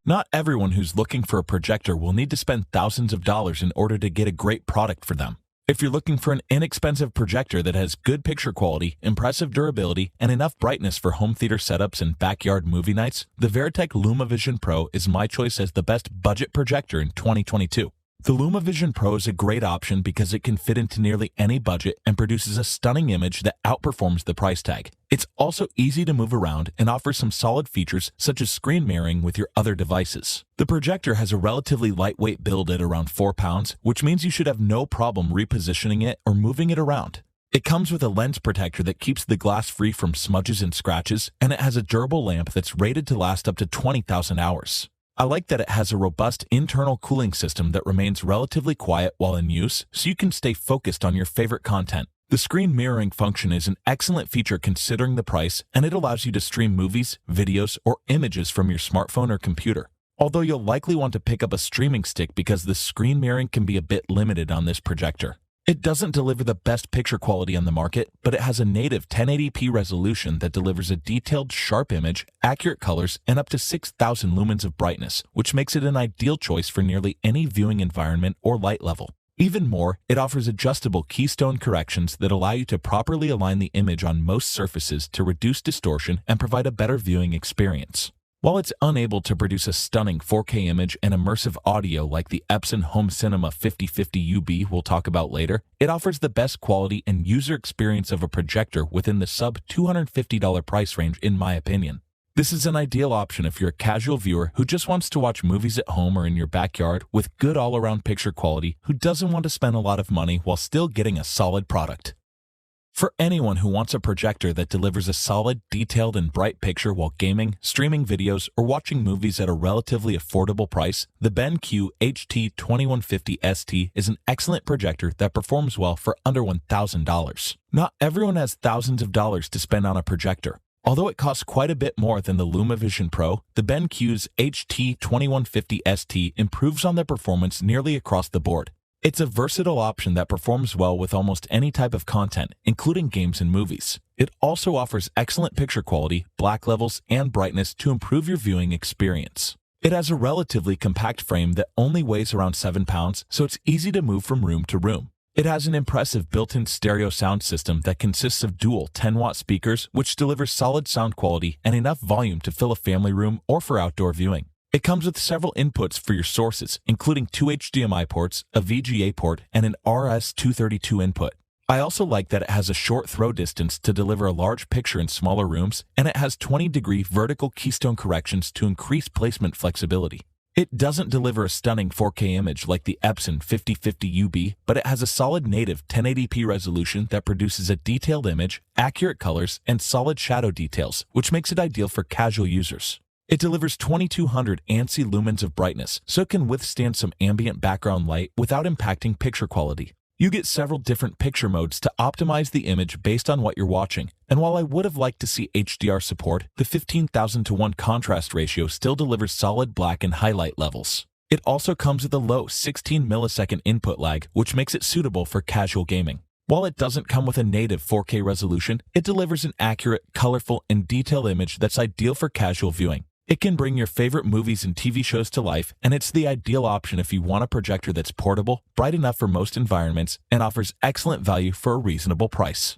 Not everyone who's looking for a projector will need to spend thousands of dollars in order to get a great product for them. If you're looking for an inexpensive projector that has good picture quality, impressive durability, and enough brightness for home theater setups and backyard movie nights, the Verratek LumaVision Pro is my choice as the best budget projector in 2022. The LumaVision Pro is a great option because it can fit into nearly any budget and produces a stunning image that outperforms the price tag. It's also easy to move around and offers some solid features such as screen mirroring with your other devices. The projector has a relatively lightweight build at around 4 pounds, which means you should have no problem repositioning it or moving it around. It comes with a lens protector that keeps the glass free from smudges and scratches, and it has a durable lamp that's rated to last up to 20,000 hours. I like that it has a robust internal cooling system that remains relatively quiet while in use, so you can stay focused on your favorite content. The screen mirroring function is an excellent feature considering the price, and it allows you to stream movies, videos, or images from your smartphone or computer. Although you'll likely want to pick up a streaming stick because the screen mirroring can be a bit limited on this projector. It doesn't deliver the best picture quality on the market, but it has a native 1080p resolution that delivers a detailed, sharp image, accurate colors, and up to 6,000 lumens of brightness, which makes it an ideal choice for nearly any viewing environment or light level. Even more, it offers adjustable keystone corrections that allow you to properly align the image on most surfaces to reduce distortion and provide a better viewing experience. While it's unable to produce a stunning 4K image and immersive audio like the Epson Home Cinema 5050UB we'll talk about later, it offers the best quality and user experience of a projector within the sub-$250 price range in my opinion. This is an ideal option if you're a casual viewer who just wants to watch movies at home or in your backyard with good all-around picture quality who doesn't want to spend a lot of money while still getting a solid product. For anyone who wants a projector that delivers a solid, detailed, and bright picture while gaming, streaming videos, or watching movies at a relatively affordable price, the BenQ HT2150ST is an excellent projector that performs well for under $1,000. Not everyone has thousands of dollars to spend on a projector. Although it costs quite a bit more than the LumaVision Pro, the BenQ's HT2150ST improves on the performance nearly across the board. It's a versatile option that performs well with almost any type of content, including games and movies. It also offers excellent picture quality, black levels, and brightness to improve your viewing experience. It has a relatively compact frame that only weighs around 7 pounds, so it's easy to move from room to room. It has an impressive built-in stereo sound system that consists of dual 10-watt speakers, which delivers solid sound quality and enough volume to fill a family room or for outdoor viewing. It comes with several inputs for your sources, including 2 HDMI ports, a VGA port, and an RS-232 input. I also like that it has a short throw distance to deliver a large picture in smaller rooms, and it has 20-degree vertical keystone corrections to increase placement flexibility. It doesn't deliver a stunning 4K image like the Epson 5050UB, but it has a solid native 1080p resolution that produces a detailed image, accurate colors, and solid shadow details, which makes it ideal for casual users. It delivers 2200 ANSI lumens of brightness, so it can withstand some ambient background light without impacting picture quality. You get several different picture modes to optimize the image based on what you're watching, and while I would have liked to see HDR support, the 15,000:1 contrast ratio still delivers solid black and highlight levels. It also comes with a low 16 millisecond input lag, which makes it suitable for casual gaming. While it doesn't come with a native 4K resolution, it delivers an accurate, colorful, and detailed image that's ideal for casual viewing. It can bring your favorite movies and TV shows to life, and it's the ideal option if you want a projector that's portable, bright enough for most environments, and offers excellent value for a reasonable price.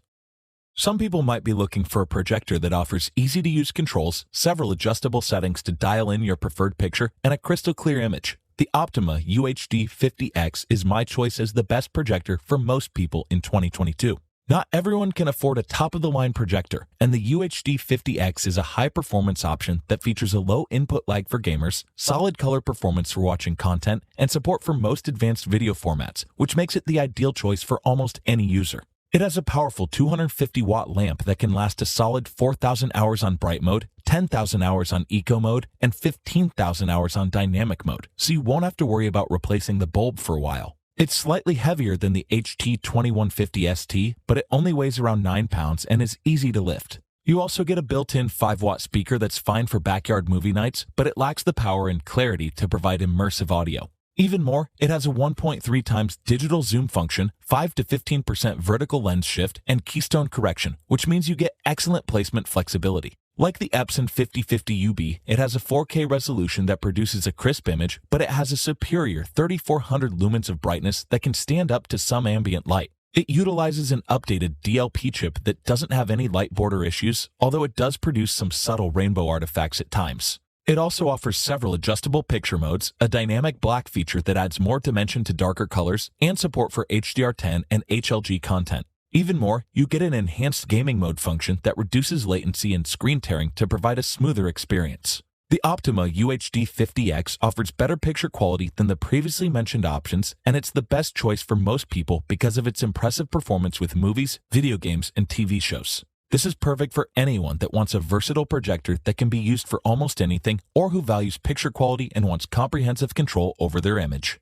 Some people might be looking for a projector that offers easy-to-use controls, several adjustable settings to dial in your preferred picture, and a crystal-clear image. The Optoma UHD50X is my choice as the best projector for most people in 2022. Not everyone can afford a top-of-the-line projector, and the UHD50X is a high-performance option that features a low input lag for gamers, solid color performance for watching content, and support for most advanced video formats, which makes it the ideal choice for almost any user. It has a powerful 250-watt lamp that can last a solid 4,000 hours on bright mode, 10,000 hours on eco mode, and 15,000 hours on dynamic mode, so you won't have to worry about replacing the bulb for a while. It's slightly heavier than the HT2150ST, but it only weighs around 9 pounds and is easy to lift. You also get a built-in 5-watt speaker that's fine for backyard movie nights, but it lacks the power and clarity to provide immersive audio. Even more, it has a 1.3 times digital zoom function, 5 to 15% vertical lens shift, and keystone correction, which means you get excellent placement flexibility. Like the Epson 5050UB, it has a 4K resolution that produces a crisp image, but it has a superior 3400 lumens of brightness that can stand up to some ambient light. It utilizes an updated DLP chip that doesn't have any light border issues, although it does produce some subtle rainbow artifacts at times. It also offers several adjustable picture modes, a dynamic black feature that adds more dimension to darker colors, and support for HDR10 and HLG content. Even more, you get an enhanced gaming mode function that reduces latency and screen tearing to provide a smoother experience. The Optoma UHD50X offers better picture quality than the previously mentioned options, and it's the best choice for most people because of its impressive performance with movies, video games, and TV shows. This is perfect for anyone that wants a versatile projector that can be used for almost anything or who values picture quality and wants comprehensive control over their image.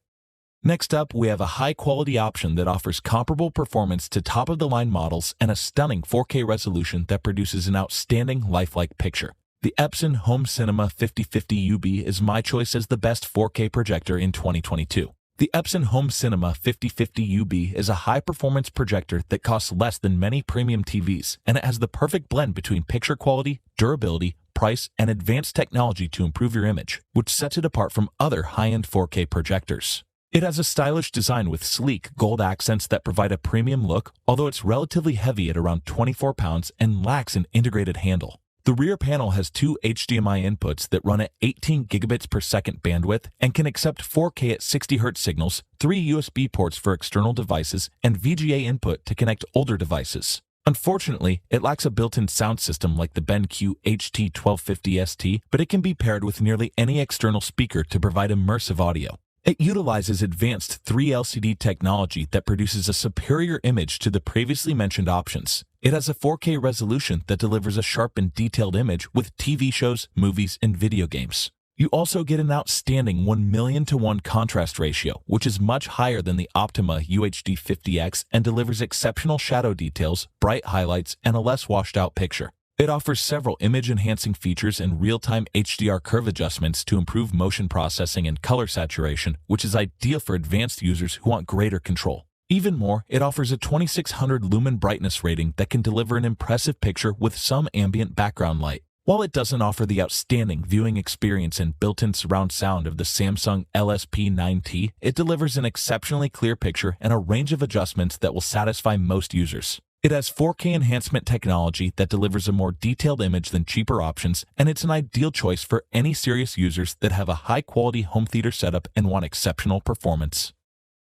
Next up, we have a high-quality option that offers comparable performance to top-of-the-line models and a stunning 4K resolution that produces an outstanding lifelike picture. The Epson Home Cinema 5050UB is my choice as the best 4K projector in 2022. The Epson Home Cinema 5050UB is a high-performance projector that costs less than many premium TVs, and it has the perfect blend between picture quality, durability, price, and advanced technology to improve your image, which sets it apart from other high-end 4K projectors. It has a stylish design with sleek gold accents that provide a premium look, although it's relatively heavy at around 24 pounds and lacks an integrated handle. The rear panel has two HDMI inputs that run at 18 gigabits per second bandwidth and can accept 4K at 60 Hz signals, 3 USB ports for external devices, and VGA input to connect older devices. Unfortunately, it lacks a built-in sound system like the BenQ HT2150ST, but it can be paired with nearly any external speaker to provide immersive audio. It utilizes advanced 3LCD technology that produces a superior image to the previously mentioned options. It has a 4K resolution that delivers a sharp and detailed image with TV shows, movies, and video games. You also get an outstanding 1,000,000:1 contrast ratio, which is much higher than the Optoma UHD50X and delivers exceptional shadow details, bright highlights, and a less washed-out picture. It offers several image-enhancing features and real-time HDR curve adjustments to improve motion processing and color saturation, which is ideal for advanced users who want greater control. Even more, it offers a 2600 lumen brightness rating that can deliver an impressive picture with some ambient background light. While it doesn't offer the outstanding viewing experience and built-in surround sound of the Samsung LSP9T, it delivers an exceptionally clear picture and a range of adjustments that will satisfy most users. It has 4K enhancement technology that delivers a more detailed image than cheaper options, and it's an ideal choice for any serious users that have a high-quality home theater setup and want exceptional performance.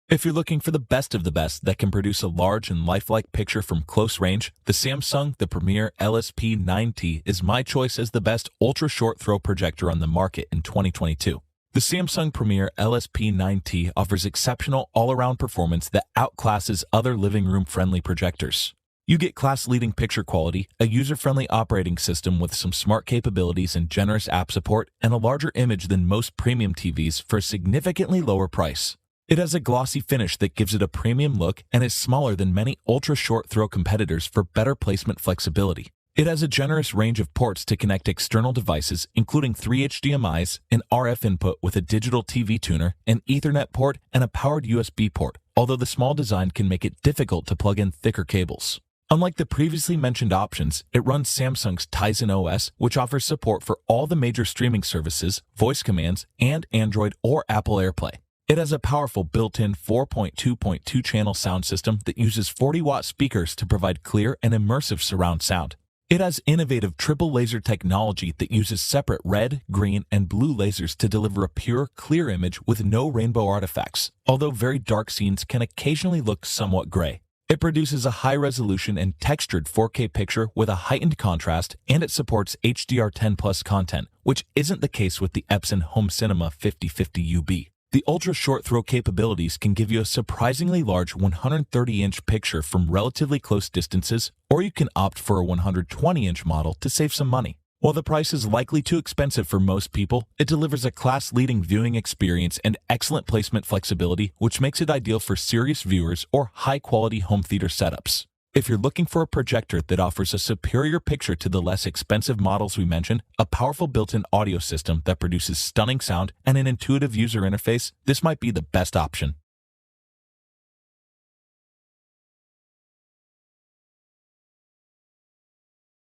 If you're looking for the best of the best that can produce a large and lifelike picture from close range, the Samsung The Premiere LSP9T is my choice as the best ultra-short throw projector on the market in 2022. The Samsung Premiere LSP9T offers exceptional all-around performance that outclasses other living room-friendly projectors. You get class-leading picture quality, a user-friendly operating system with some smart capabilities and generous app support, and a larger image than most premium TVs for a significantly lower price. It has a glossy finish that gives it a premium look and is smaller than many ultra-short throw competitors for better placement flexibility. It has a generous range of ports to connect external devices, including 3 HDMIs, an RF input with a digital TV tuner, an Ethernet port, and a powered USB port, although the small design can make it difficult to plug in thicker cables. Unlike the previously mentioned options, it runs Samsung's Tizen OS, which offers support for all the major streaming services, voice commands, and Android or Apple AirPlay. It has a powerful built-in 4.2.2 channel sound system that uses 40-watt speakers to provide clear and immersive surround sound. It has innovative triple laser technology that uses separate red, green, and blue lasers to deliver a pure, clear image with no rainbow artifacts, although very dark scenes can occasionally look somewhat gray. It produces a high-resolution and textured 4K picture with a heightened contrast, and it supports HDR10+ content, which isn't the case with the Epson Home Cinema 5050UB. The ultra-short throw capabilities can give you a surprisingly large 130-inch picture from relatively close distances, or you can opt for a 120-inch model to save some money. While the price is likely too expensive for most people, it delivers a class-leading viewing experience and excellent placement flexibility, which makes it ideal for serious viewers or high-quality home theater setups. If you're looking for a projector that offers a superior picture to the less expensive models we mentioned, a powerful built-in audio system that produces stunning sound, and an intuitive user interface, this might be the best option.